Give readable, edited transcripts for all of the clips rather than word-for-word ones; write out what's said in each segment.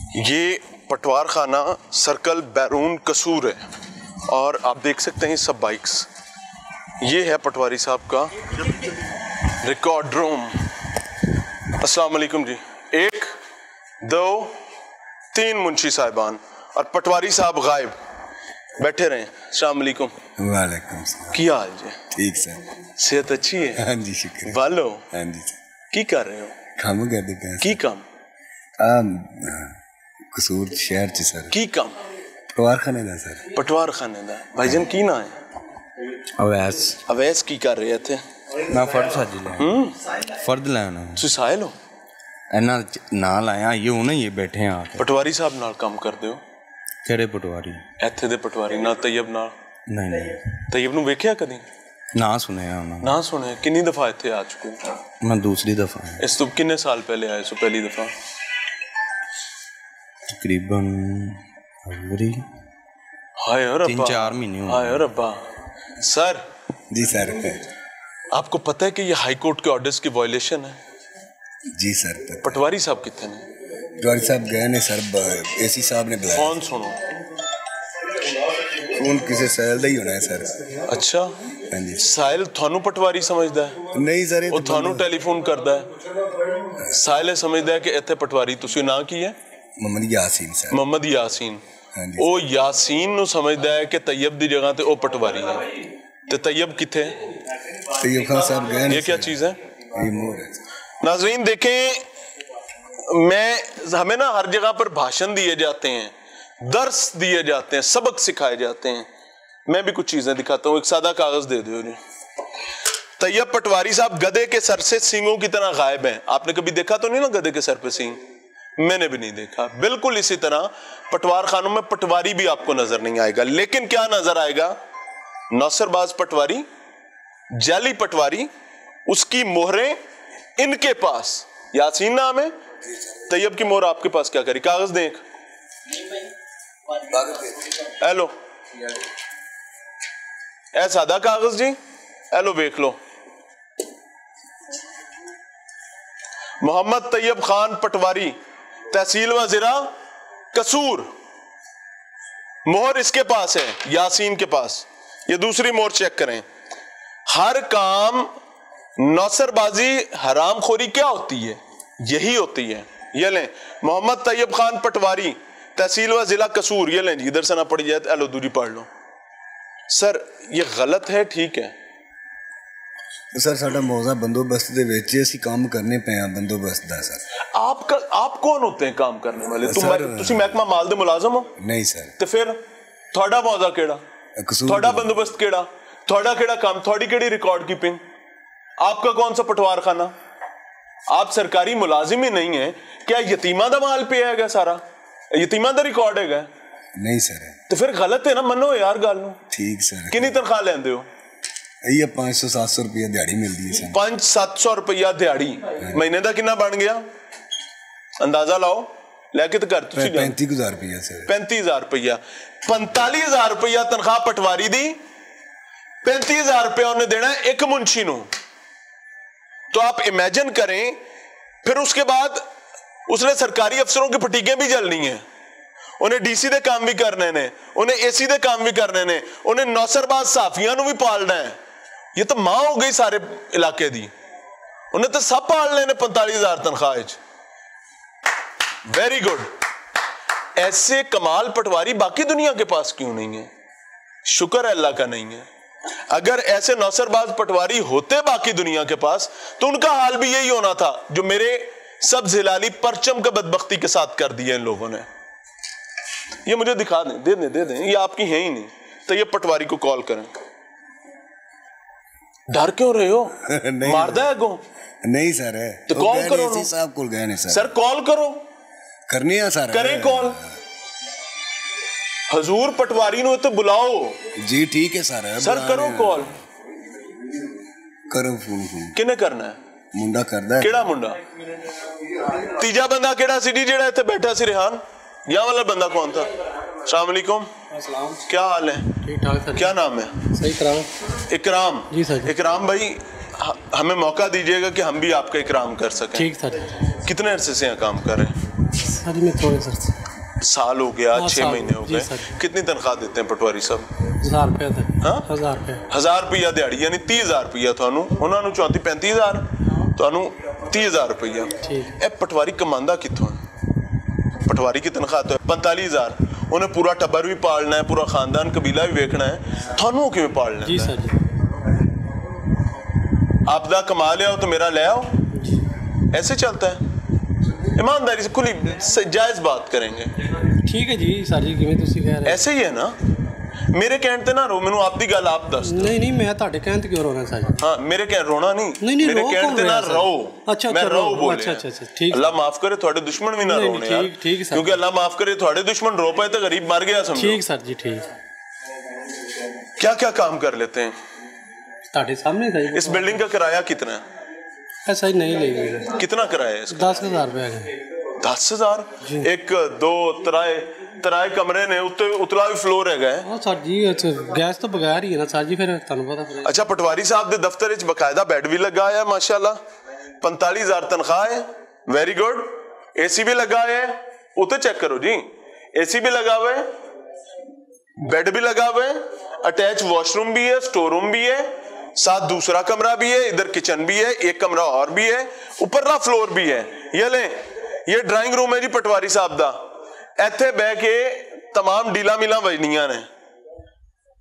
ये पटवार खाना सर्कल बैरून कसूर है और आप देख सकते हैं सब बाइक्स। ये है पटवारी साहब का रिकॉर्ड रूम। अस्सलाम वालेकुम जी। 1 2 3 मुंशी साहिबान और पटवारी साहब गायब बैठे रहे। अस्सलाम वालेकुम। वालेकुम सलाम। क्या हाल जी? ठीक सर। सेहत अच्छी है? हाँ जी शुक्रिया। वालो हाँ जी सर। की कर रहे हो? काम करते पे की काम? कसूर शहर च सर। की काम? पटवार खाने दा सर। पटवार खाने दा। भाईजान की ना है? अवैस। अवैस की कर रहे थे? मैं फर्द साजी ले। फर्द लाना। तुसी साहिल हो? इना ना लाया ये हूं ना ये बैठे हैं आके। पटवारी साहब नाल काम करदे हो? केड़े पटवारी? इत्थे दे पटवारी नाल तैयब नाल? नहीं नहीं। तैयब नूं वेखिया कदी? ना सुनया उन्होंने। ना सुने? कितनी दफा इत्थे आ चुके हो? मैं दूसरी दफा। इस तो कितने साल पहले आए सो पहली दफा? तकरीबन फरवरी। हाय रब्बा। 3-4 महीने हुए। हाय रब्बा। सर जी सर। आपको पता है कि ये हाई कोर्ट के ऑर्डर्स की वायलेशन है? जी सर। पटवारी साहब कितने हैं? पटवारी साहब गए ने सर, एसी साहब ने बुलाया। कौन सुनो? फोन किसी साहिल दा ही होना है सर। अच्छा। हाँ जी। साहिल थानू पटवारी समझदा है? नहीं सर। वो थानू टेलीफोन करदा है? साहिल समझदा है कि इत्थे पटवारी तुसी ना की है? मोहम्मद यासीन सर। मोहम्मद यासीन। हाँ जी। ओ यासीन नु समझदा है कि तैयब दी जगह ते ओ पटवारी है। ते तैयब किथे? तैयब खान साहब गए। ये क्या चीज है? ये मोर है। नाज़रीन देखें, हमें ना हर जगह पर भाषण दिए जाते हैं, दर्स दिए जाते हैं, सबक सिखाए जाते हैं। मैं भी कुछ चीजें दिखाता हूँ। एक सादा कागज दे दो जी। तैयब पटवारी साहब गधे के सर से सींगों की तरह गायब हैं। आपने कभी देखा तो नहीं ना गधे के सर पे सींग? मैंने भी नहीं देखा। बिल्कुल इसी तरह पटवार खानों में पटवारी भी आपको नजर नहीं आएगा। लेकिन क्या नजर आएगा? नौसरबाज पटवारी, जाली पटवारी, उसकी मोहरें इनके पास। यासीन नाम है, तैयब की मोहर आपके पास क्या करी? कागज दें। हेलो ए सादा कागज जी, हेलो देख लो। मोहम्मद तैयब खान पटवारी, तहसील व जिला कसूर, मोहर इसके पास है, यासीन के पास। ये दूसरी मोहर चेक करें। हर काम नौसरबाजी हरामखोरी क्या होती है? यही होती है। ये लें, मोहम्मद तैयब खान पटवारी, तहसील व जिला कसूर। ये लें जी, इधर से ना पढ़ जाए तो एलो दूरी पढ़ लो। सर ये गलत है? ठीक है सर, साडा मौजा बंदोबस्त दे विच असीं काम करने पे हैं बंदोबस्त दा सर। आप कौन होते हैं काम करने वाले? तुसी महकमा माल दे मुलाजम हो? नहीं सर। तो फिर थोड़ा मौजा केड़ा? थोड़ा बंदोबस्त केड़ा? थोड़ा केड़ा काम? थोड़ी केड़ी रिकॉर्ड कीपिंग? आपका कौन सा पटवार खाना? आप सरकारी मुलाजिम ही नहीं है क्या? यतीमा दा माल पे है सारा? यतीमा दा रिकॉर्ड है? नहीं सर। तो फिर गलत है ना, मनो यार गल नूं। ठीक सर। कितनी तनख्वाह लेंदे हो? ये 500-700 रुपया दिहाड़ी मिलती है सर। 500-700 रुपया दिहाड़ी महीने का कितना बन गया? अंदाजा लाओ। लेके तो कर 35,000 रुपया सर। 35,000 रुपया। 45,000 रुपया तनख्वाह पटवारी दी, 35,000 रुपया उन्हें देना है एक मुंशी नूं। तो आप इमेजिन करें, फिर उसके बाद उसने सरकारी अफसरों की फटीकें भी जलनी है, उन्हें डीसी दे काम भी करने ने, उन्हें एसी दे काम भी करने ने, उन्हें नौसरबाज साफियां भी पालना है। ये तो मां हो गई सारे इलाके दी। उन्हें तो सब पाल लेने 45,000 तनख्वाह। Very good. ऐसे कमाल पटवारी बाकी दुनिया के पास क्यों नहीं है? शुक्र है अल्लाह का नहीं है। अगर ऐसे नौसरबाज पटवारी होते बाकी दुनिया के पास तो उनका हाल भी यही होना था जो मेरे सब जिलाली परचम का बदबख्ती के साथ कर दिया इन लोगों ने। ये मुझे दिखा दें, दे दें, ये आपकी है ही नहीं। तो ये पटवारी को कॉल करें। डर क्यों रहे हो? मारदा है गो? नहीं सर है तो कॉल करो ना। साहब को गए ने सर। सर कॉल करो। करनी है सर। करें कॉल। हजूर पटवारी नु तो बुलाओ जी। ठीक है सर। सर करो कॉल। करो फोन। किने करना है? मुंडा करदा है। केड़ा मुंडा? तीजा बंदा केड़ा सी जेड़ा इत्थे बैठा सी? रेहान या वाला बंदा कौन था? अस्सलाम वालेकुम। क्या हाल है? ठीक ठाक सर। क्या नाम है? सही इकराम। इकराम जी सर। इकराम भाई, हमें मौका दीजिएगा कि हम भी आपका इकराम कर सकें। ठीक सर। कितने अरसे से यहाँ काम कर रहे हैं? सर मैं थोड़े सर साल हो गया, 6 महीने हो जी गए। सर। कितनी तनख्वाह देते हैं पटवारी साहब? 1000 रुपये तक। हाँ 1000 रुपये। 1000 रुपया दिहाड़ी, यानी 30,000 रुपया थानू, उन्होंने 34-35,000, थानू 30,000 रुपया। ठीक। ए पटवारी कमांदा कितों है? पटवारी की तनख्वाह तो है 45,000, उन्हें पूरा टब्बर भी पालना है, पूरा खानदान कबीला भी देखना है, थानू किवें पालना है? जी सर जी। आपदा कमा ले आओ तो मेरा ले आओ, ऐसे चलता है? ईमानदारी से खुली जायज बात करेंगे। ठीक है जी सर जी, किवें तुसी कह रहे? ऐसे ही है ना, मेरे कहने ते ना रो, मैनू आपदी गल आप दस। नहीं नहीं मैं ਤੁਹਾਡੇ ਕਹਿਣ ਤੇ ਕਿਉਂ ਰੋਣਾ ਸਰ? हाँ मेरे कह रोना नहीं, नहीं, मेरे रो कहने कौन ते ना रहा सर? रो, अच्छा, मैं अच्छा, रो रो, बोले। अच्छा, अच्छा, अच्छा, ठीक। अल्लाह माफ करे थोड़े दुश्मन भी ना नहीं, रोने नहीं, यार, ठीक सर। क्योंकि अल्लाह माफ करे थोड़े दुश्मन रो पाए तो गरीब मर गया समझो। ठीक सर जी ठीक। क्या क्या काम कर लेते हैं? ਤੁਹਾਡੇ ਸਾਹਮਣੇ ਸਹੀ। इस बिल्डिंग का किराया कितना है? ऐसा ही नहीं लेंगे। कितना किराया है इसका? 10,000 रुपये है। 10,000? एक दो तराए कमरे ने, उतला भी फ्लोर है गए। हाँ सर जी, गैस तो बगैर ही है ना सर जी, फिर ਤੁਹਾਨੂੰ ਪਤਾ ਫਿਰ। अच्छा पटवारी साहब के दफ्तर च बकायदा बेड भी लगा है माशाल्लाह, 45,000 तनख्वाह है, वेरी गुड। एसी भी लगा है, उते चेक करो जी, एसी भी लगा हुआ है, बेड भी लगा हुआ है, अटैच वॉशरूम भी है, स्टोर रूम भी है, साथ दूसरा कमरा भी है, इधर किचन भी है, एक कमरा और भी है, ऊपरला फ्लोर भी है। ये ले, ये ड्राइंग रूम है जी पटवारी साहब दा। इत्थे बह के तमाम डीला मिला वजनियां ने।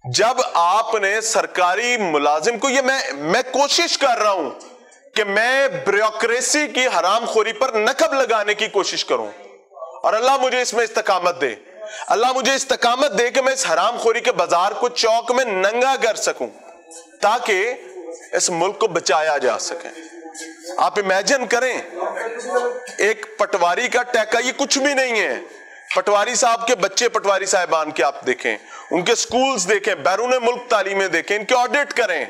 जब आपने सरकारी मुलाजिम को, ये मैं कोशिश कर रहा हूं कि मैं ब्यूरोक्रेसी की हरामखोरी पर नकब लगाने की कोशिश करूं, और अल्लाह मुझे इसमें इस्तकामत दे, अल्लाह मुझे इस्तकामत दे कि मैं इस हरामखोरी के बाजार को चौक में नंगा कर सकूं, ताकि इस मुल्क को बचाया जा सके। आप इमेजिन करें, एक पटवारी का टैका ये कुछ भी नहीं है। पटवारी साहब के बच्चे, पटवारी साहिबान के आप देखें, उनके स्कूल्स देखें, बैरून मुल्क तालीमें देखें, इनके ऑडिट करें,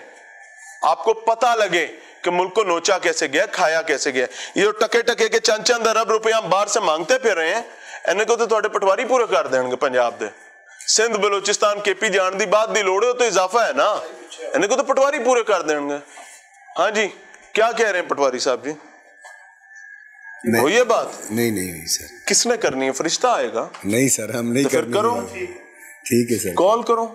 आपको पता लगे कि मुल्क को नोचा कैसे गया, खाया कैसे गया। ये जो टके टके के चंद अरब रुपया बाहर से मांगते फिर रहे हैं, इन्हें को तो थोड़े पटवारी पूरे कर देंगे पंजाब दे। सिंध बलोचिस्तान केपी जान दी बात दी लोड़ तो इजाफा है ना, इन्हें को तो पटवारी पूरे कर देंगे। हाँ जी, क्या कह रहे हैं पटवारी साहब जी? वो ये बात नहीं सर। किसने करनी है? फरिश्ता आएगा? नहीं सर, हम नहीं तो फिर करो। ठीक है सर, कॉल करो।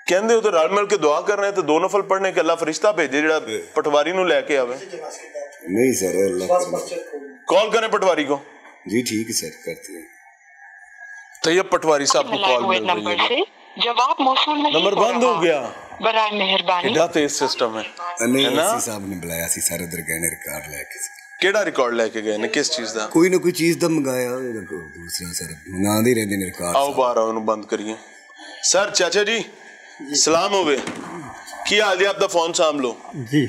कहते हो तो रल मिल के दुआ कर रहे हैं, तो 2 नफल पढ़ने के अल्लाह फरिश्ता भेजे जेड़ा पटवारी नु लेके आवे। नहीं सर, अल्लाह कॉल करें पटवारी को। जी ठीक है सर, करते हैं। तो ये पटवारी साहब को कॉल मिल रही है, जवाब मौसूल नहीं नंबर बंद हो गया। बराए मेहरबानी। कितना तेज सिस्टम है। नहीं, एसी साहब ने बुलाया सी सारे उधर गए ने रिकॉर्ड लेके। केड़ा रिकॉर्ड लेके गए ने? किस चीज दा? कोई ना कोई चीज दा मंगाया दूसरा सर, मंगा दे रहंदे ने रिकॉर्ड। आओ बाहर आओ, बंद करिए। सर चाचा जी सलाम होवे, की हाल जी? आपदा फोन साम लो जी।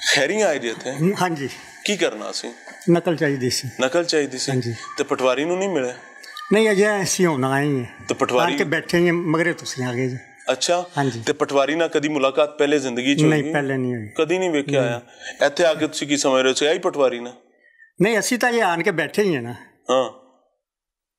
खैरी आए जे थे? हाँ जी। की करना सी? नकल चाहिए सी। नकल चाहिए सी? हाँ जी। ते पटवारी नु नहीं मिले? नहीं अजय ऐसी होना आई है। तो पटवारी के बैठे हैं मगरे तुसी आ गए जी। अच्छा। हाँ जी। ते पटवारी ना कदी मुलाकात पहले जिंदगी च? नहीं पहले नहीं हुई, कदी नहीं वेख्या आया। इत्थे आके तुसी की समझ रहे हो आई पटवारी ना? नहीं ਅਸੀਂ ਤਾਂ ਇਹ ਆਣ ਕੇ ਬੈਠੇ ਹੀ ਆ ਨਾ। ਹਾਂ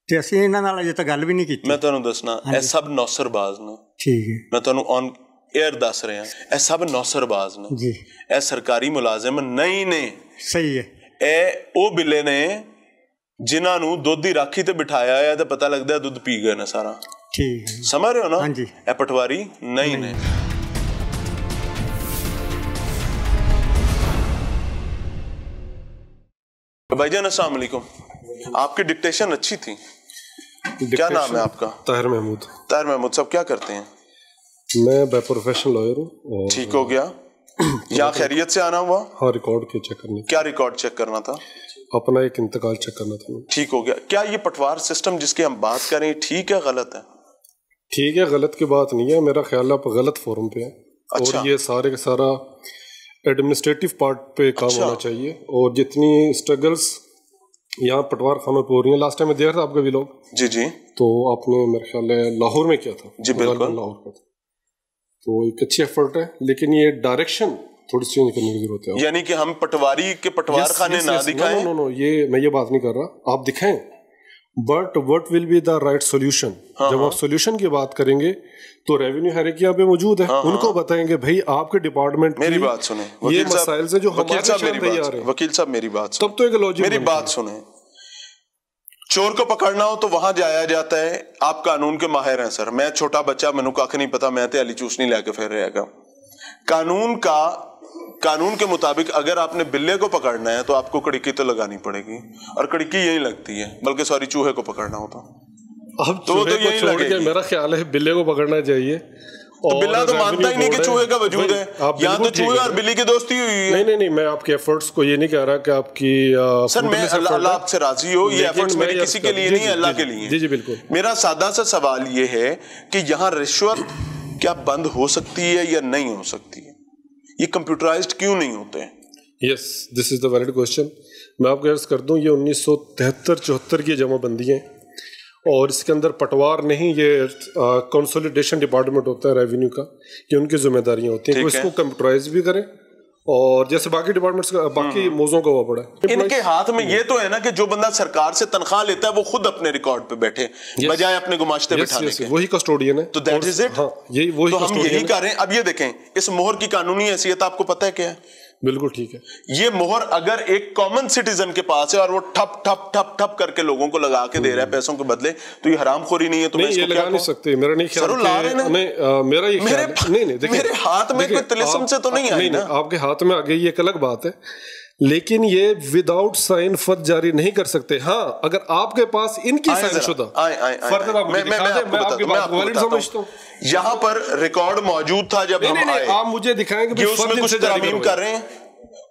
ਤੇ ਅਸੀਂ ਇਹਨਾਂ ਨਾਲ ਅਜੇ ਤਾਂ ਗੱਲ ਵੀ ਨਹੀਂ ਕੀਤੀ। ਮੈਂ ਤੁਹਾਨੂੰ ਦੱਸਣਾ, ਇਹ ਸਭ ਨੌਸਰਬਾਜ਼ ਨੇ। ਠੀਕ ਹੈ। ਮੈਂ ਤੁਹਾਨੂੰ ਔਨ 에ਅਰ ਦੱਸ ਰਿਹਾ, ਇਹ ਸਭ ਨੌਸਰਬਾਜ਼ ਨੇ ਜੀ। ਇਹ ਸਰਕਾਰੀ ਮੁਲਾਜ਼ਮ ਨਹੀਂ ਨੇ। ਸਹੀ ਹੈ। ਇਹ ਉਹ ਬਿੱਲੇ ਨੇ ਜਿਨ੍ਹਾਂ ਨੂੰ ਦੁੱਧ ਦੀ ਰਾਖੀ ਤੇ ਬਿਠਾਇਆ ਹੈ ਤੇ ਪਤਾ ਲੱਗਦਾ ਦੁੱਧ ਪੀ ਗਏ ਨੇ ਸਾਰਾ। ਠੀਕ ਹੈ, ਸਮਝ ਰਹੇ ਹੋ ਨਾ? ਹਾਂਜੀ। ਇਹ ਪਟਵਾਰੀ ਨਹੀਂ ਨੇ। भाईजान अस्सलाम वालेकुम, आपकी डिक्टेशन अच्छी थी। क्या नाम है आपका? ताहिर महमूद। ताहिर महमूद साहब क्या करते हैं? मैं बाय प्रोफेशनल लॉयर हूँ। ठीक हो गया। यहाँ खैरियत से आना हुआ? हाँ, रिकॉर्ड के चेक करने। क्या रिकॉर्ड चेक करना था? अपना एक इंतकाल चेक करना था। ठीक हो गया। क्या ये पटवार सिस्टम जिसकी हम बात करें ठीक है गलत है? ठीक है, गलत की बात नहीं है, मेरा ख्याल आप गलत फोरम पे है। अच्छा। और ये सारे का सारा एडमिनिस्ट्रेटिव पार्ट पे काम होना चाहिए। और जितनी स्ट्रगल्स यहाँ पटवार खानों पे हो रही है, लास्ट टाइम मैं देख रहा था आपका भी लोग। जी जी। तो आपने मेरे ख्याल है लाहौर में किया था। जी बिल्कुल, लाहौर का था। तो एक अच्छी एफर्ट है, लेकिन ये डायरेक्शन थोड़ी चेंज करने की जरूरत है। यानी कि हम पटवारी के पटवार खाने ना दिखाएं? नो, ये मैं ये बात नहीं कर रहा, आप दिखाएं, but what will be the right solution. जब आप सॉल्यूशन की बात करेंगे तो रेवेन्यू हायरार्की यहाँ पे मौजूद है। उनको बताएंगे भाई आपके डिपार्टमेंट मेरी बात सुने, ये मसाइल से जो हमारे सामने आ रहे हैं। वकील साहब मेरी बात तब तो एक लॉजिक। मेरी बात सुने, चोर को पकड़ना हो तो वहां जाया जाता है। आप कानून के माहिर हैं सर, मैं छोटा बच्चा, मैनू कख नहीं पता, मैं ते हली चूस नहीं लेके फिर रहेगा। कानून के मुताबिक अगर आपने बिल्ले को पकड़ना है तो आपको कड़की तो लगानी पड़ेगी, और कड़की यही लगती है, बल्कि सॉरी चूहे को पकड़ना होता अब तो यही लगेगी। मेरा ख्याल है बिल्ले को पकड़ना चाहिए। तो बिल्ला तो मानता ही नहीं कि चूहे का वजूद है, यहाँ तो चूहे और बिल्ली की दोस्ती हुई है। नहीं, मैं आपके एफर्ट्स को ये नहीं कह रहा कि आपकी सर मैं अल्लाह आपसे राजी हो, ये एफर्ट्स मेरे किसी के लिए नहीं है, अल्लाह के लिए। जी बिल्कुल। मेरा सादा सा सवाल ये है कि यहाँ रिश्वत क्या बंद हो सकती है या नहीं हो सकती है? ये कंप्यूटराइज्ड क्यों नहीं होते हैं? Yes, this is the valid question. मैं आपको अर्ज कर दूं, ये 1973-74 की जमाबंदी है, और इसके अंदर पटवार नहीं, ये कंसोलिडेशन डिपार्टमेंट होता है रेवेन्यू का, ये उनकी जिम्मेदारियां होती हैं। वो इसको कंप्यूटराइज भी करें, और जैसे बाकी डिपार्टमेंट्स का बाकी मौजों का हुआ पड़ा है। इनके हाथ में ये तो है ना कि जो बंदा सरकार से तनख्वाह लेता है वो खुद अपने रिकॉर्ड पे बैठे, बजाय अपने गुमाश्ते बिठाने के। वही कस्टोडियन है। तो दैट इज इट। हाँ, यही वही तो हम यही कर रहे हैं। अब ये देखें, इस मोहर की कानूनी हैसियत आपको पता है क्या है? बिल्कुल ठीक है। ये मोहर अगर एक कॉमन सिटीजन के पास है और वो ठप ठप ठप ठप करके लोगों को लगा के दे रहा है पैसों के बदले, तो ये हरामखोरी नहीं है? तो नहीं, ये लगा नहीं सकते। मेरा नहीं ख्याल मेरा ये नहीं, मेरे हाथ में कोई तिलिस्म से तो नहीं आई ना। आपके हाथ में आ गई ये एक अलग बात है, लेकिन ये विदाउट साइन फर्द जारी नहीं कर सकते। हाँ, अगर आपके पास इनकी साइन शुदा फर्द समझता हूँ, यहाँ पर रिकॉर्ड मौजूद था जब हम आए। आप मुझे दिखाएंगे उसमें कुछ तरमीम कर रहे हैं,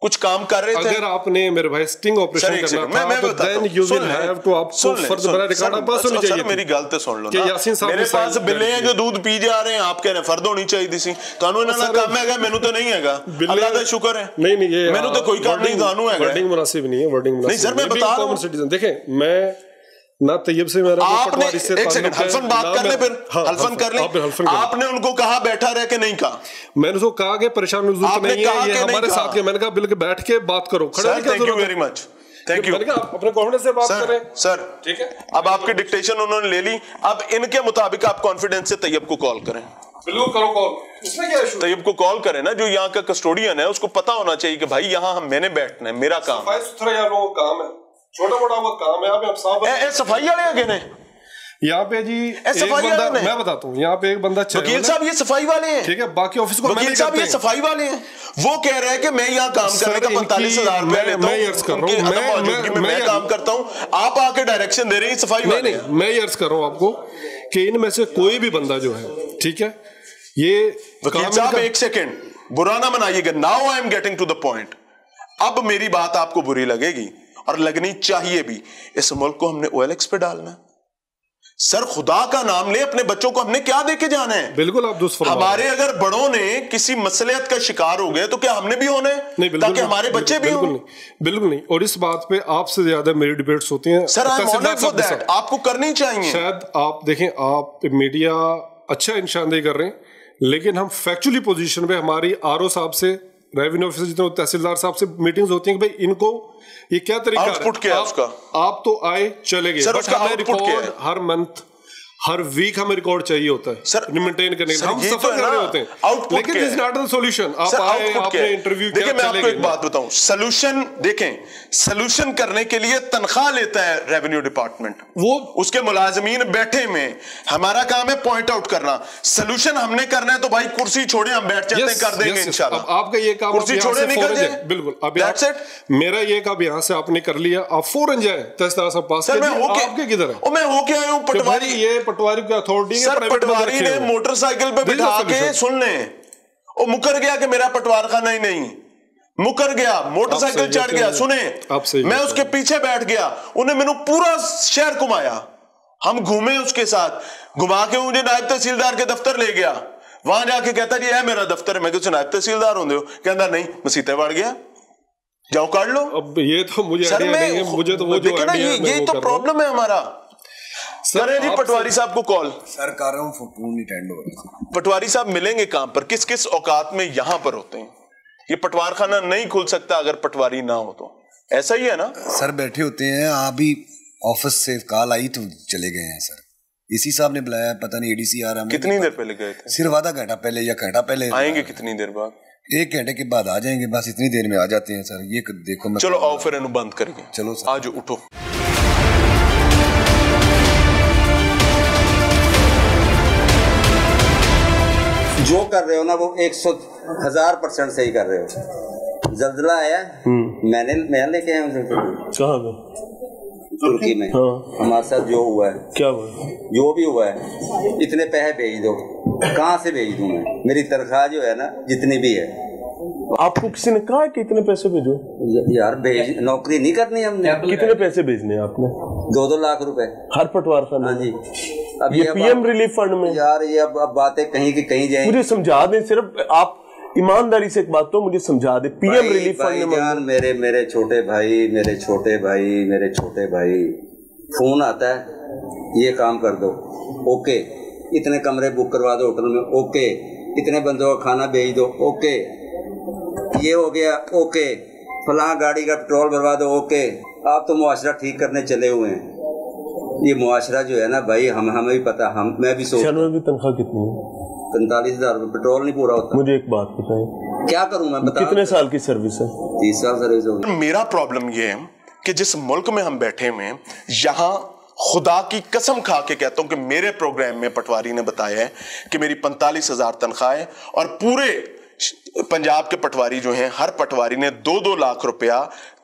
कुछ काम कर रहे थे। अगर आपने मेरे भाई स्टिंग ऑपरेशन करना था, तो then you will have to, आपको फर्द बना रिकॉर्ड आप पास होनी चाहिए। मेरी गल तो सुन लो ना, यासीन साहब मेरे पास बिल्ले हैं जो दूध पी जा रहे हैं, आप कह रहे हैं फर्द होनी चाहिए सी। तानू इन्हां दा काम हैगा, मेनू तो नहीं हैगा। अल्लाह दा शुक्र है। नहीं, ये मेनू तो कोई काम नहीं, तानू हैगा। वर्डिंग मुनासिब नहीं है, वर्डिंग मुनासिब नहीं सर, मैं बता रहा हूं। सिटीजन देखें, मैं ना तैयब से मेरा आपने एक सेकंड हल्फन बात कर ले, फिर हल्फन कर ले। आपने उनको कहा बैठा रह के नहीं कहा? मैंने उसको कहा कि परेशान नहीं है, ये हमारे साथ के। मैंने कहा बिल्कुल बैठ के बात करो, खड़े नहीं। Thank you very much, thank you. अपने कॉन्फिडेंस से बात करें सर। ठीक है, अब आपकी डिक्टेशन उन्होंने ले ली, अब इनके मुताबिक आप कॉन्फिडेंस से तैयब को कॉल करें। बिल्कुल करो कॉल, इसमें क्या इशू? तैयब को कॉल करें ना, जो यहाँ का कस्टोडियन है, उसको पता होना चाहिए कि भाई यहाँ मैंने बैठना है, मेरा काम। सफाई सुथरा यार लोगों का काम है, छोटा मोटा वो काम है। आप साहब सफाई वाले आगे ने यहाँ पे जी एक बंदा, मैं बताता हूँ, यहाँ पे एक बंदा वकील साहब ये सफाई वाले हैं, ठीक है, बाकी ऑफिस को वकील साहब ये सफाई वाले हैं। वो कह रहे हैं कि मैं यहाँ काम करने का 45,000 रुपए लेता हूँ, मैं काम करता हूँ, आप आके डायरेक्शन दे रहे हैं सफाई वाले। नहीं, मैं ये अर्ज कर रहा हूँ आपको कि इनमें से कोई भी बंदा जो है, ठीक है, ये वकील साहब एक सेकेंड बुरा ना मनाइएगा, now I am getting to the point. अब मेरी बात आपको बुरी लगेगी और लगनी चाहिए भी। इस मुल्क को हमने OLX पे डालना है सर, खुदा का नाम ले, अपने बच्चों को हमने क्या देके जाना है? बिल्कुल आप दुरुस्त फरमा रहे हैं। हमारे अगर बड़ों ने किसी मसलियत का शिकार हो गए तो क्या हमने भी होना है? नहीं, ताकि हमारे बच्चे भी हों। बिल्कुल नहीं। और इस बात पे आपसे ज्यादा मेरी डिबेट्स होती हैं sir, I am honoured for that, आपको करनी चाहिए। शायद आप देखें, आप मीडिया अच्छा निशानदेही कर रहे हैं, लेकिन हम फैक्चुअली पोजीशन पे हमारी RO साहब से, रेवेन्यू ऑफिसर जितने तहसीलदार साहब से मीटिंग्स होती हैं कि भाई इनको ये क्या तरीका है, आउटपुट क्या है उसका? आप तो आए चले गए, बट हमें रिकॉर्ड हर मंथ हर वीक हमें रिकॉर्ड चाहिए होता है सर, मेंटेन करने के लिए। हम सफर कर रहे होते हैं, लेकिन this is not the solution. आप आए, आपने इंटरव्यू किया, देखिए मैं आपको एक बात बताऊं, सॉल्यूशन देखें, सॉल्यूशन करने के लिए तनख्वाह लेता है रेवेन्यू डिपार्टमेंट, वो उसके मुलाजिमीन बैठे में, हमारा काम है पॉइंट आउट करना। सॉल्यूशन हमने करना है तो भाई कुर्सी छोड़े, हम बैठ जाते हैं, कर देंगे इंशाल्लाह। अब आपका ये काम, कुर्सी छोड़े निकल जाए, बिल्कुल। अब मेरा ये काम यहाँ से आपने कर लिया, आप फौरन जाए तहसीलदार साहब पास। आपके किधर है? मैं होके आया हूं पटवारी, ये पटवारी की अथॉरिटी सर, पटवारी ने मोटरसाइकिल पे बिठा के, सुन ले, वो मुकर गया कि मेरा पटवार खाना ही नहीं, मुकर गया, मोटरसाइकिल चढ़ गया, सुने, मैं उसके पीछे बैठ गया, उन्हें मैंने पूरा शहर घुमाया, हम घूमे उसके साथ, घुमा के मुझे नायब तहसीलदार के दफ्तर ले गया, वहां जाके कहता जी है मेरा दफ्तर है। मैं कुछ नायब तहसीलदार होंगे हो? कहता नहीं, मसीते बढ़ गया, जाओ काट लो। अब ये तो मुझे आइडिया नहीं है, मुझे तो वो जो आइडिया है ये तो प्रॉब्लम है हमारा। सर जी पटवारी साहब को कॉल सर कर रहा हूँ, फोन नहीं टेंड हो रहा। पटवारी साहब मिलेंगे काम पर, किस किस औकात में यहां पर होते हैं? ये पटवार खाना नहीं खुल सकता अगर पटवारी ना हो तो, ऐसा ही है ना? सर बैठे होते हैं, आप ही ऑफिस से कॉल आई तो चले गए हैं सर। इसी साहब ने बुलाया, पता नहीं ADC आ रहा है। कितनी देर पहले गए थे? सिर्फ आधा घंटा पहले या घंटा पहले। आएंगे कितनी देर बाद? 1 घंटे के बाद आ जाएंगे, बस इतनी देर में आ जाते हैं सर। ये देखो मैं, चलो आओ फिर बंद करेंगे, चलो आज उठो। कर रहे हो ना वो 100,000% सही कर रहे हो। जल्जला आया मैं लेके आया हूँ कहाँ पे? तुर्की में। हाँ। हमारे साथ जो हुआ है, क्या हुआ? जो भी हुआ है, इतने पैसे भेज दो। कहाँ से भेज दूँ मैं? मेरी तनख्वाह जो है ना जितनी भी है। आपको किसी ने कहा है कि इतने पैसे भेजो? यार भेज, नौकरी नहीं करनी हमने। कितने पैसे भेजने हैं आपने? 2-2 लाख रुपए हर पटवार फंड? हाँ जी। अब ये पीएम रिलीफ फंड में? यार ये अब बातें कहीं की कहीं जाएंगी। मुझे समझा दें, सिर्फ आप ईमानदारी से एक बात तो मुझे समझा दे। पीएम रिलीफ फंड में जान मेरे छोटे भाई फोन आता है, ये काम कर दो, ओके, इतने कमरे बुक करवा दो होटल में, ओके, इतने बंदों का खाना भेज दो, ओके, ये हो गया, ओके, फलां गाड़ी का पेट्रोल भरवा दो, ओके। आप तो मुआशरा ठीक करने चले हुए हैं। ये मुआशरा जो है ना भाई, हमें भी पता, मैं भी सोच। की तनख्वाह कितनी है? 45,000 रुपये, पेट्रोल नहीं पूरा होता। मुझे एक बात बताएं, क्या करूं मैं, बता। कितने साल की सर्विस है? 30 साल सर्विस होगी। मेरा प्रॉब्लम ये है कि जिस मुल्क में हम बैठे हुए हैं, यहाँ खुदा की कसम खा के कहता हूं कि मेरे प्रोग्राम में पटवारी ने बताया है कि मेरी 45,000 तनख्वाह है और पूरे पंजाब के पटवारी जो हैं, हर पटवारी ने 2-2 लाख रुपया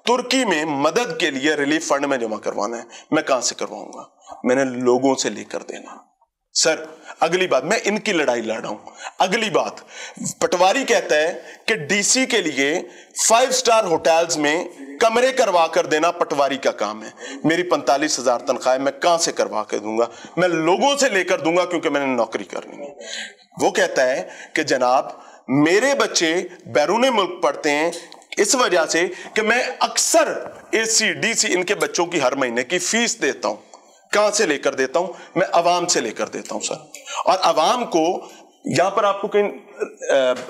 तुर्की में मदद के लिए रिलीफ फंड में जमा करवाना है। मैं कहां से करवाऊंगा? मैंने लोगों से लेकर देना। सर अगली बात, मैं इनकी लड़ाई लड़ रहा हूं। अगली बात, पटवारी कहता है कि डीसी के लिए 5 स्टार होटल्स में कमरे करवा कर देना पटवारी का काम है। मेरी 45,000 तनख्वाह है, मैं कहां से करवा कर दूंगा? मैं लोगों से लेकर दूंगा क्योंकि मैंने नौकरी करनी है। वो कहता है कि जनाब मेरे बच्चे बैरून मुल्क पढ़ते हैं इस वजह से कि मैं अक्सर एसी डीसी इनके बच्चों की हर महीने की फीस देता हूं। कहां से लेकर देता हूं? मैं अवाम से लेकर देता हूं सर। और अवाम को यहां पर आपको कहीं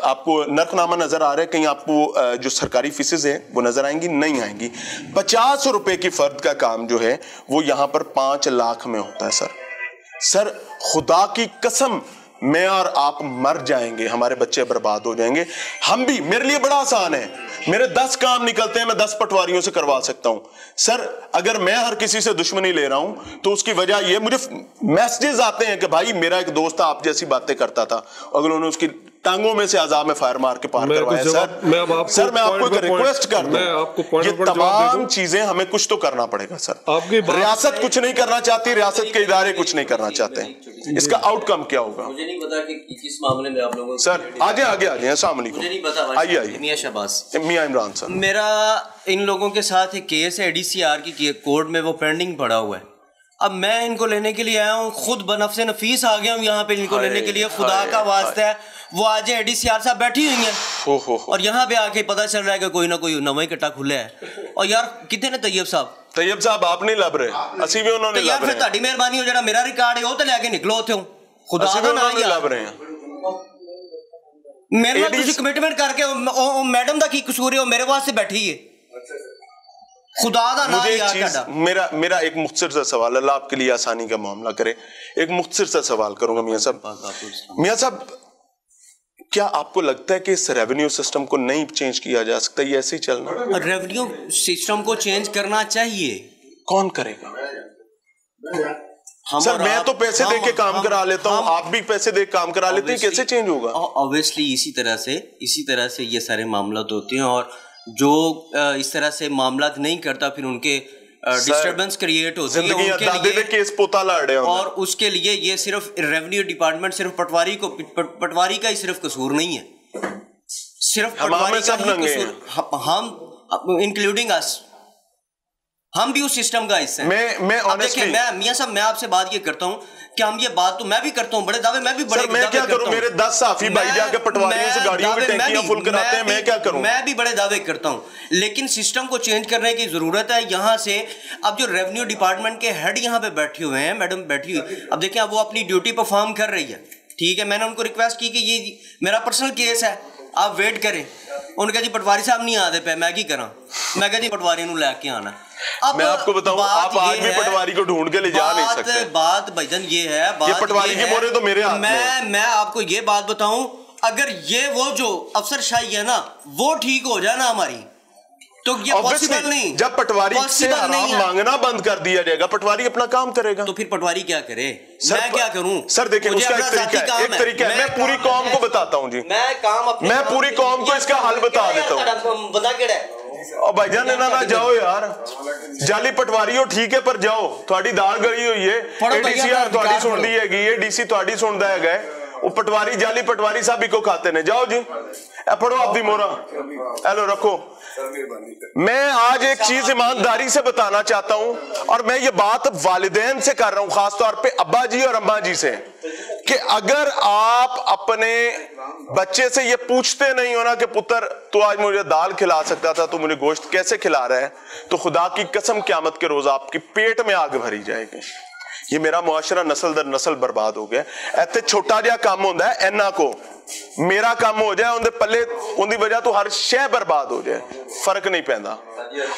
आपको नर्खनामा नजर आ रहा है, कहीं आपको जो सरकारी फीसेज है वो नजर आएंगी? नहीं आएंगी। 50 रुपए की फर्द का काम जो है वो यहां पर 5 लाख में होता है सर। खुदा की कसम, मैं और आप मर जाएंगे, हमारे बच्चे बर्बाद हो जाएंगे। हम भी, मेरे लिए बड़ा आसान है, मेरे 10 काम निकलते हैं, मैं 10 पटवारियों से करवा सकता हूं सर। अगर मैं हर किसी से दुश्मनी ले रहा हूं तो उसकी वजह ये, मुझे मैसेजेस आते हैं कि भाई मेरा एक दोस्त था, आप जैसी बातें करता था, अगर उन्होंने उसकी टांगों में से आजाब में फायर मार के पार करवाया। सर मैं आपको एक रिक्वेस्ट कर दूं, ये तमाम चीजें हमें कुछ तो करना पड़ेगा सर। रियासत कुछ नहीं करना चाहती, रियासत के इदारे कुछ नहीं करना चाहते, इसका आउटकम क्या होगा? मुझे नहीं पता कि किस मामले में आप लोगों सर आगे अस्सलाम वालेकुम। मुझे नहीं पता। आइए मियां शहबाज, मियां इमरान सर। मेरा इन लोगों के साथ एक केस है डीसीआर की कोर्ट में, वो पेंडिंग पड़ा हुआ है। अब मैं इनको लेने के लिए आया हूँ, खुद बनफ़से नफीस आ गया हूँ यहाँ पे इनको लेने के लिए। खुदा का वास्ता है, वो आज एडीसीआर साहब बैठी हुई हैं और यहाँ पे आके पता चल रहा है कि कोई ना कोई नवा ही कट्टा खुला है। और यार कितने ने तैयब साहब आप नहीं लब रहे, असी भी उन्होंने लब रहे हैं। ताड़ी मेहरबानी हो, जरा मेरा रिकॉर्ड है वो तो लेके निकलो उथे खुदा दा नाम लब रहे हैं। मेरे नाल तुसी कमिटमेंट करके मैडम दा की कसूर है, मेरे वास्ते बैठी है। खुदा दा नाम यार। मेरा एक मुख्तसर सा सवाल, अल्लाह आपके लिए आसानी का मामला करे, एक मुख्तसर सा सवाल करूंगा मियां साहब। क्या आपको लगता है कि इस रेवेन्यू सिस्टम को नहीं चेंज किया जा सकता? ये ऐसे ही चलना? रेवेन्यू सिस्टम को चेंज करना चाहिए। कौन करेगा? सर मैं तो पैसे दे के काम करा लेता हूँ, आप भी पैसे दे काम करा लेते हैं, कैसे चेंज होगा? ऑब्वियसली इसी तरह से ये सारे मामला होते हैं, और जो इस तरह से मामला नहीं करता फिर उनके डिस्टर्बेंस क्रिएट होती है उनके लिए, केस पोता लड़े और उसके लिए ये सिर्फ रेवेन्यू डिपार्टमेंट, सिर्फ पटवारी का ही सिर्फ कसूर नहीं है, सिर्फ पटवारी का ही कसूर, हम इंक्लूडिंग अस, हम भी उस सिस्टम का हिस्सा हैं। मैं ऑनेस्टली मियां साहब मैं आपसे बात ये करता हूं कि हम ये बात तो मैं भी करता हूं, बड़े दावे मैं भी बड़े मैं क्या करूं? मेरे 10 साफी भाई जाके पटवारियों से गाड़ियों की टैंकियां फुल कराते हैं, मैं क्या करूं? मैं भी बड़े दावे करता हूं, लेकिन सिस्टम को चेंज करने की जरूरत है। यहां से अब जो रेवेन्यू डिपार्टमेंट के हेड यहां पे बैठे हुए हैं, मैडम बैठी हुई, अब देखिए अब वो अपनी ड्यूटी परफॉर्म कर रही है, ठीक है। मैंने उनको रिक्वेस्ट की कि ये मेरा पर्सनल केस है, आप वेट करें। उन्होंने कहा जी पटवारी साहब नहीं आते पे, मैं की करा? मैं कहा जी पटवारी नूं लेके आना। मैं आपको बताऊं, आप आज भी पटवारी को ढूंढ के ले जा नहीं सकते। बात भाईजान ये है, ये पटवारी के मोरे तो मेरे हाथ में। मैं आपको ये बात बताऊं, अगर ये वो जो अफसरशाही है ना वो ठीक हो जाए ना हमारी, तो ये पॉसिबल नहीं। जब पटवारी से हराम मांगना बंद कर दिया जाएगा, पटवारी अपना काम करेगा। तो फिर पटवारी क्या करे? मैं क्या करूं? सर देखिए, उसका एक तरीका है। मैं पूरी कौम को बताता हूं जी, मैं पूरी कौम को इसका हल बता देता हूं। बंदा केड़ा और भाईजान ना जाओ यार, जाली पटवारी हो ठीक है, पर जाओ थोड़ी दाल गली हुई है, एडीसीआर थोड़ी सुन दी हैगी, एडीसी थोड़ी सुनदा हैगा, वो पटवारी जाली पटवारी साहब को खाते ने। जाओ जी, पढ़ो आप दी मोरा, हेलो रखो। मैं आज एक चीज ईमानदारी से बताना चाहता हूं, और मैं ये बात वालिदैन से कर रहा हूं, खासतौर पे अब्बा जी और अम्मा जी से, कि अगर आप अपने बच्चे से ये पूछते नहीं हो ना कि पुत्र तू आज मुझे दाल खिला सकता था, तू मुझे गोश्त कैसे खिला रहा है, तो खुदा की कसम क़यामत के रोज आपकी पेट में आग भरी जाएगी। ये मेरा मुआशरा नस्ल दर नस्ल बर्बाद हो गया। ऐसे छोटा जिहा काम होता है, इन्ना को मेरा काम हो जाए उनके पल्ले, उनकी वजह तो हर शय बर्बाद हो जाए, फर्क नहीं पैदा।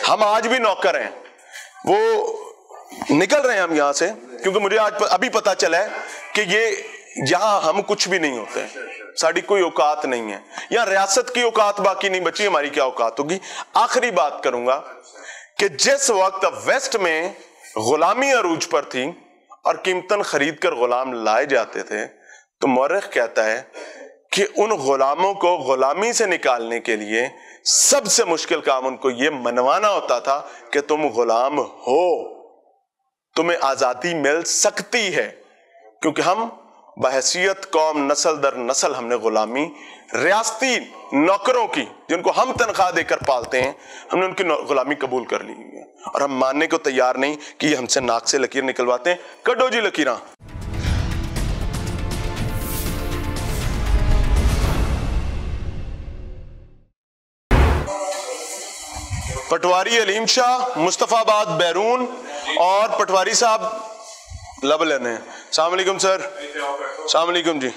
हम आज भी नौकर हैं, वो निकल रहे हैं हम यहां से, क्योंकि मुझे आज अभी पता चला है कि ये यहां हम कुछ भी नहीं होते, साड़ी कोई औकात नहीं है, यहां रियासत की औकात बाकी नहीं बची, हमारी क्या औकात होगी। आखिरी बात करूंगा कि जिस वक्त वेस्ट में गुलामी अरूज पर थी और कीमतन खरीद कर गुलाम लाए जाते थे, तो मौरख कहता है कि उन गुलामों को गुलामी से निकालने के लिए सबसे मुश्किल काम उनको यह मनवाना होता था कि तुम गुलाम हो, तुम्हें आजादी मिल सकती है। क्योंकि हम बहैसियत कौम नस्ल दर नस्ल हमने गुलामी रियासती नौकरों की, जिनको हम तनख्वाह देकर पालते हैं, हमने उनकी गुलामी कबूल कर ली है, और हम मानने को तैयार नहीं कि ये हमसे नाक से लकीर निकलवाते हैं। कड्डो जी लकीरां। पटवारी अलीम शाह, मुस्तफाबाद बैरून, और पटवारी साहब लब लेने हैं। अस्सलाम वालेकुम सर। अस्सलाम वालेकुम जी,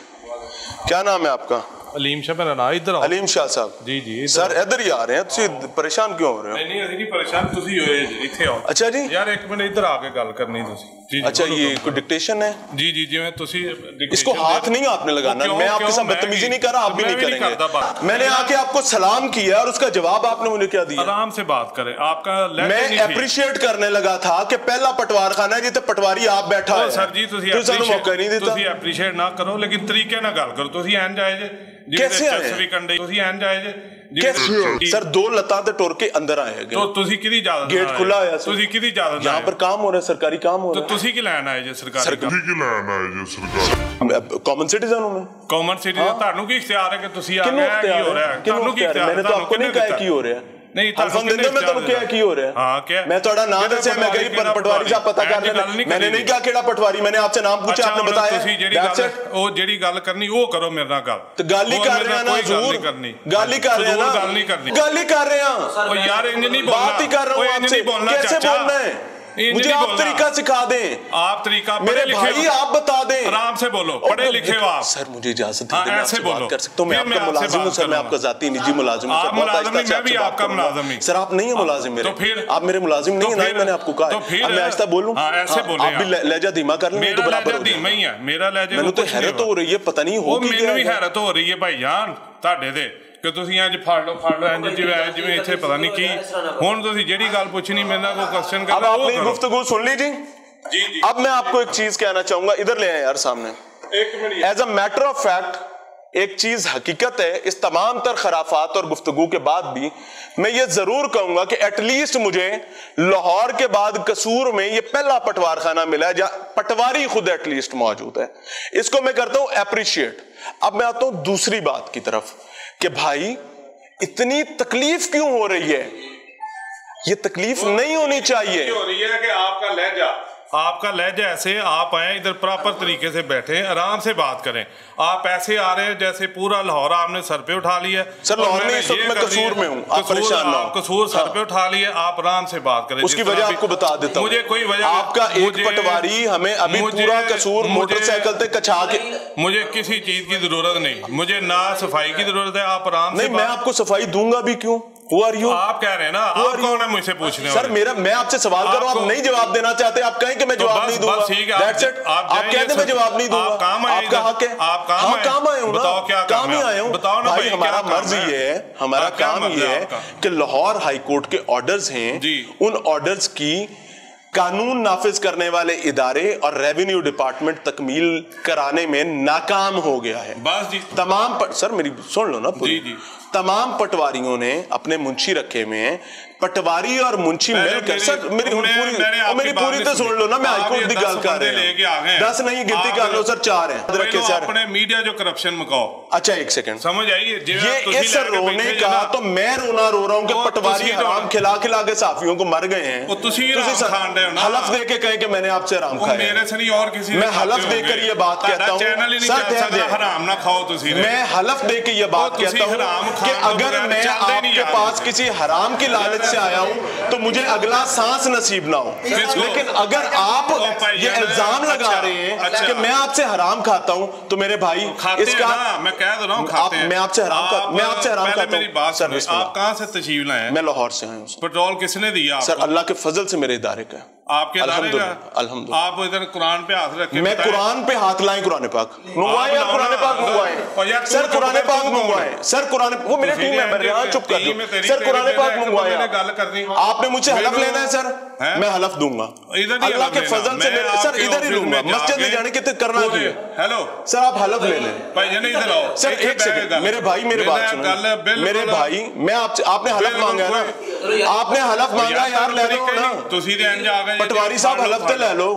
क्या नाम है आपका? अलीम शाह मेरा नाम। इधर अलीम शाह साहब जी जी सर इधर ही आ रहे हैं, तुम परेशान क्यों हो रहे हो? नहीं नहीं परेशान तुसी होए इथे आओ। अच्छा जी यार एक मिनट इधर आके गल करनी तुसी जी। अच्छा ये कोई डिक्टेशन है? जी जी जिवें तुसी इसको हाथ नहीं आपने लगाना, मैं आपके साथ बदतमीजी नहीं कर रहा, आप भी नहीं करेंगे। मैंने आके आपको सलाम किया और उसका जवाब आपने मुझे क्या दिया? आराम से बात करें, आपका मैं अप्रिशिएट करने लगा था कि पहला पटवार खाना है जिथे पटवारी आप बैठा है। सर जी तुसी मौका नहीं देता, तुसी अप्रिशिएट ना करो, लेकिन तरीके ना गल करो। तुसी एन जाए कैसे आए? सर दो लतां ते टुर के अंदर आए, तो तुसी किदी इजाजत गेट खुला है, तुसी किदी इजाजत? यहां पर काम हो रहा है, सरकारी काम हो रहा है, तो तुसी की लेन आए जे सरकारी कॉमन सिटीजन हूं मैं। कॉमन सिटीजन ਤੁਹਾਨੂੰ ਕੀ ਇਖਤਿਆਰ ਹੈ ਕਿ ਤੁਸੀਂ ਆ ਗਏ ਕੀ ਹੋ ਰਿਹਾ ਹੈ? ਤੁਹਾਨੂੰ ਕੀ ਇਖਤਿਆਰ? मैंने तो आपको नहीं कहा की हो रहा है। नहीं मैं तुम क्या की हो रहा है? हाँ क्या? मैं थोड़ा नाम दस्या, मैं कही पटवारी साहब पता कर लेना, मैंने नहीं कहा केड़ा पटवारी, मैंने आपसे नाम पूछा, आपने बताया। ਉਹ ਜਿਹੜੀ ਗੱਲ ਕਰਨੀ ਉਹ ਕਰੋ ਮੇਰੇ ਨਾਲ ਗੱਲ। ਤੇ ਗੱਲ ਹੀ ਕਰ ਰਹੇ ਆ ਨਾ ਹਜ਼ੂਰ, ਗੱਲ ਹੀ ਕਰ ਰਹੇ ਆ ਨਾ, ਗੱਲ ਨਹੀਂ ਕਰਨੀ, ਗੱਲ ही कर रहे हैं। ਉਹ ਯਾਰ ਇੰਜ ਨਹੀਂ बोलना, बात ही कर रहा हूं आपसे, कैसे बोलना है मुझे आप तरीका सिखा दें। आप तरीका मेरे भाई आप बता दें, आराम से बोलो, पढ़े लिखे हो आप। सर मुझे इजाजत दीजिए, मैं ऐसे बोलो कर सकता हूं, मैं आपका मुलाजिम हूं सर, मैं आपका जाती निजी मुलाजिम हूं, मैं भी आपका मुलाजिम हूं सर। आप नहीं है मुलाजिम मेरे, तो फिर आप मेरे मुलाजिम नहीं है, ना मैंने आपको कहा। अब मैं आहिस्ता बोलूं? ऐसे बोले आप भी लहजा धीमा कर लें तो बराबर हो धीमा ही है मेरा लहजा। मैंने तो हैरत हो रही है, पता नहीं हो ਕੀ ਮੈਨੂੰ ਵੀ हैरत हो रही है ਭਾਈजान ਤੁਹਾਡੇ ਦੇ ਕਿ ਤੁਸੀਂ ਅੱਜ ਫੜ ਲਓ ਇੰਜ ਜਿਵੇਂ ਇੱਥੇ ਪਤਾ ਨਹੀਂ ਕੀ। ਹੁਣ ਤੁਸੀਂ ਜਿਹੜੀ ਗੱਲ ਪੁੱਛਣੀ ਮੇਰੇ ਨਾਲ ਕੋਈ ਕੁਐਸਚਨ ਕਰਨਾ, अब आपने गुफ्तगू सुन ली जी। जी जी अब मैं आपको एक चीज कहना चाहूंगा, इधर ले आए यार सामने। एक minute, as a matter of fact एक चीज हकीकत है, इस तमाम तर खराफात और गुफ्तगू के बाद भी मैं ये जरूर कहूंगा कि एटलीस्ट मुझे लाहौर के बाद कसूर में ये पहला पटवार खाना मिला है जहां पटवारी खुद एटलीस्ट मौजूद है। इसको मैं करता हूं अप्रिशिएट। अब मैं आता हूं दूसरी बात की तरफ कि भाई इतनी तकलीफ क्यों हो रही है? ये तकलीफ नहीं होनी चाहिए। हो रही है कि आपका लहजा ऐसे, आप आए इधर प्रॉपर तरीके से बैठे, आराम से बात करें। आप ऐसे आ रहे हैं जैसे पूरा लाहौर आपने सर पे उठा लिया। सर लाहौर में इस वक्त मैं कसूर में हूं, आप परेशान ना हो। कसूर सर पे उठा लिया, आप आराम से बात करें। उसकी वजह आपको बता देता हूं। मुझे कोई वजह, आपका एक पटवारी हमें अभी पूरा कसूर मोटरसाइकिल से कचा के, मुझे किसी चीज की जरूरत नहीं, मुझे ना सफाई की जरूरत है। आप आराम से, मैं आपको सफाई दूंगा भी क्यों? Who are you? आप कह रहे हैं ना, आप कौन है मुझसे पूछने? सर मैं आपसे सवाल कर रहा हूं, आप नहीं जवाब देना चाहते, आप कहें कि मैं जवाब नहीं दूंगा। बस ठीक है, That's it। आप आप कहते मैं जवाब नहीं दूंगा, आप काम आए आपका हक है। आप काम हाँ, आए। काम आए हूँ ना, बताओ क्या काम ही आए हूँ। बताओ ना भाई, हमारा क्या मर्ज काम ये है, हमारा क्या काम मर्ज ये है है आपका? कि लाहौर हाई कोर्ट के ऑर्डर्स हैं, उन ऑर्डर्स की कानून नाफिज करने वाले इदारे और रेवेन्यू डिपार्टमेंट तकमील कराने में नाकाम हो गया है। बस जी। सर मेरी सुन लो ना पूरी। जी। तमाम पटवारियों ने अपने मुंशी रखे हुए हैं, पटवारी और मुंशी मिलकर। सर मेरी पूरी तो सुन लो ना, मैं हाईकोर्ट की गल कर रहा हूं। 10 नहीं गिनती कर लो सर, 4 हैं। रखे सर अपने मीडिया जो करप्शन मकाओ। अच्छा एक सेकंड, समझ आइए ये इस रोने का तो मैं रोना रो रहा हूं कि पटवारी हराम खिला खिला के साफियों को मर गए हैं। हलफ दे के कहे कि मैंने आपसे हराम खाया। मेरे से नहीं और किसी, मैं हलफ देकर ये बात कहता हूं सर, हराम ना खाओ तुसी। मैं हलफ दे के ये बात कहता हूं कि अगर मैं आपके पास किसी हराम की लालच से आया हूं तो मुझे अगला सांस नसीब ना हो। लेकिन अगर आप ये इल्जाम लगा रहे हैं कि मैं आपसे हराम खाता हूं तो मेरे भाई इसका मैं कह रहा हूं मैं आपसे हराम खाता हूं। मेरी बात सुनिए, आप कहां से तशरीफ लाए हैं? मैं लाहौर से आया हूं। पेट्रोल किसने दिया? सर अल्लाह के फजल से मेरे इदारे का। आपके अल्हम्दुलिल्लाह। आप इधर कुरान पे हाथ रखे। मैं कुरान पे हाथ लाए, कुरान पाक मंगवाए या कुरान पाक मंगवाए? सर कुरान पाक मंगवाए। सर कुरान, वो मेरे टीम मेंबर है, चुप कर दो। सर कुरान पाक मंगवाए। आपने मुझसे हलफ लेना है सर, मैं हलफ दूंगा अल्लाह के फजल से। मेरे सर इधर ही लूंगा, मस्जिद में जाने के करना है। हेलो सर आप हलफ ले लें। भाई जाने इधर आओ सर, एक सेकंड मेरे भाई, मेरी बात सुनो मेरे भाई। मैं आपसे, आपने हलफ मांगा है ना, आपने हलफ मांगा यार, ले लो ना। पटवारी साहब हलफ तो ले लो।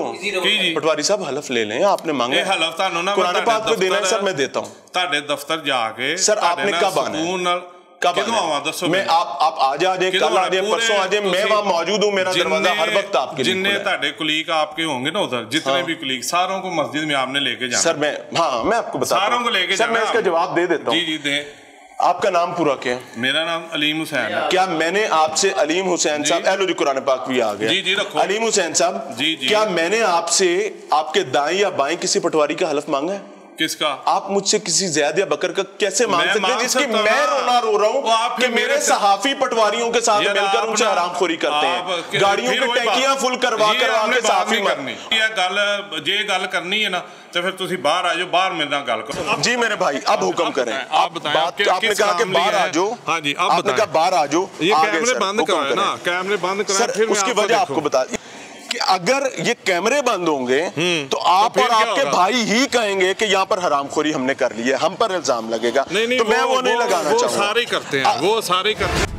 पटवारी साहब हलफ ले लें, आपने मांगा हलफ तानू ना कुरान पाक पे देना है सर, मैं देता हूँ। ਤੁਹਾਡੇ दफ्तर जाके सर आपने कब आना है? कब आना? मैं आप आज आ जाए, कल आ जाए, परसों आ जाए, मैं वहां मौजूद हूँ। मेरा दरवाजा हर वक्त आपके लिए जितने ਤੁਹਾਡੇ कुलीग आपके होंगे ना उधर, जितने भी कुलीग, सारों को मस्जिद में आपने लेके जाना। सर मैं, हाँ मैं आपको बता, सारों को लेके जाना। सर मैं इसका जवाब दे देता हूँ। जी जी दे। आपका नाम पूरा क्या है? मेरा नाम अलीम हुसैन है। क्या मैंने आपसे, अलीम हुसैन साहब, एलो जी कुरान पाक भी आ गया। जी जी रखो। अलीम हुसैन साहब, जी जी, क्या मैंने आपसे आपके दाएं या बाएं किसी पटवारी का हलफ मांगा है? किसका? आप मुझसे किसी ज़ैद या बकर का कैसे मांग सकते हैं जिसकी मैं रोना रो रहा हूँ कि मेरे सहाफी पटवारियों के साथ मिलकर उनसे हरामखोरी करते हैं, गाड़ियों की टैंकियां फुल करवा के सहाफी करनी। ये गल जे गल करनी है ना तो फिर तुसी बाहर आ जाओ, बाहर मेरे नाल गल करो। जी मेरे भाई अब हुक्म करें। आप बताएं, आपने कहा कि बाहर आ जाओ। हाँ जी, आपने कहा बाहर आ जाओ। ये कैमरे बंद कराए ना, कैमरे बंद कराए, फिर उसकी वजह आपको बता कि अगर ये कैमरे बंद होंगे तो आप और आपके भाई ही कहेंगे कि यहाँ पर हरामखोरी हमने कर ली है, हम पर इल्जाम लगेगा। नहीं, तो मैं वो नहीं लगाना चाहूँगा। सारे करते हैं, वो सारे करते हैं।